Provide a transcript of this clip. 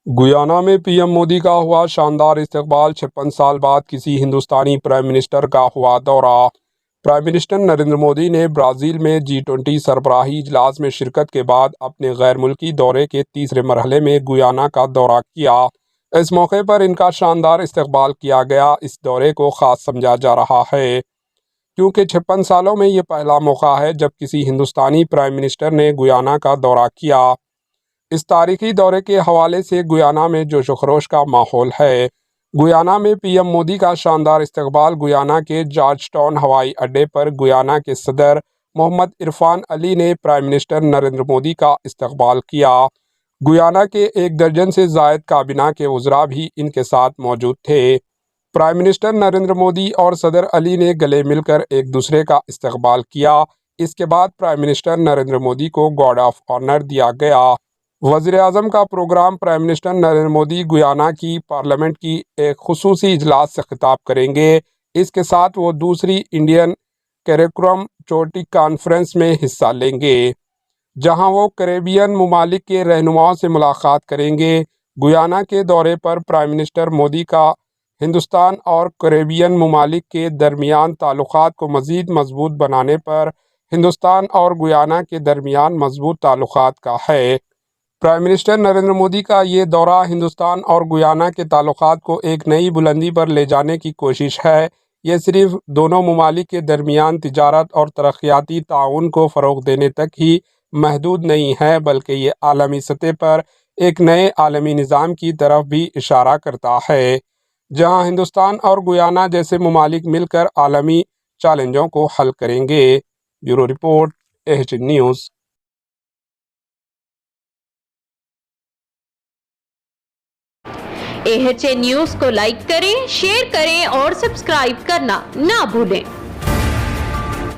Guyana میں P M Modi کا ہوا شاندار استقبال 56 سال بعد کسی ہندوستانی پرائم منسٹر کا ہوا دورہ۔ پرائم منسٹر نریندر مودی نے برازیل میں G20 سربراہی اجلاس میں شرکت کے بعد اپنے غیر ملکی دورے کے تیسرے مرحلے میں گیانا کا دورہ کیا۔ اس موقع پر ان کا شاندار استقبال کیا گیا۔ اس دورے کو خاص سمجھا جا رہا ہے کیونکہ 56 سالوں میں یہ پہلا موقع ہے جب کسی ہندوستانی پرائم منسٹر نے گیانا کا دورہ کیا۔ اس تاریخی دورے کے حوالے سے گیانا میں جوش و خروش کا ماحول ہے۔ گیانا میں پی ایم مودی کا شاندار استقبال۔ گیانا کے جارج ٹاؤن ہوائی اڈے پر گیانا کے صدر محمد عرفان علی نے پرائم منسٹر نریندر مودی کا استقبال کیا۔ گیانا کے 1 درجن سے زائد کابینہ کے وزراء بھی ان کے ساتھ موجود تھے۔ پرائم منسٹر نریندر مودی اور صدر علی نے گلے مل کر ایک دوسرے کا استقبال کیا۔ اس کے بعد پرائم منسٹر نریندر مودی کو گارڈ آف آنر دیا گیا۔ وزیر اعظم کا پروگرام۔ Prime minister Narendra Modi Guyana کی پارلیمنٹ کی ایک خصوصی اجلاس سے خطاب کریں گے۔ اس کے ساتھ وہ دوسری انڈین کیریکرم چوٹی کانفرنس میں حصہ لیں گے، جہاں وہ کریبین ممالک کے رہنماؤں سے ملاقات کریں گے۔ گیانا کے دورے پر پرائم منسٹر مودی کا ہندوستان اور کریبین ممالک کے درمیان تعلقات کو مزید مضبوط بنانے پر ہندوستان اور گیانا کے درمیان مضبوط تعلقات کا ہے۔ پرائم منسٹر نریندر مودی کا یہ دورہ ہندوستان اور گیانا کے تعلقات کو ایک نئی بلندی پر لے جانے کی کوشش ہے۔ یہ صرف دونوں ممالک کے درمیان تجارت اور ترقیاتی تعاون کو فروغ دینے تک ہی محدود نہیں ہے، بلکہ یہ عالمی سطح پر ایک نئے عالمی نظام کی طرف بھی اشارہ کرتا ہے، جہاں ہندوستان اور گیانا جیسے ممالک مل کر عالمی چیلنجوں کو حل کریں گے۔ Bureau report, AHN news. AHN news کو لائک کریں، شیئر کریں اور سبسکرائب کرنا نہ بھولیں۔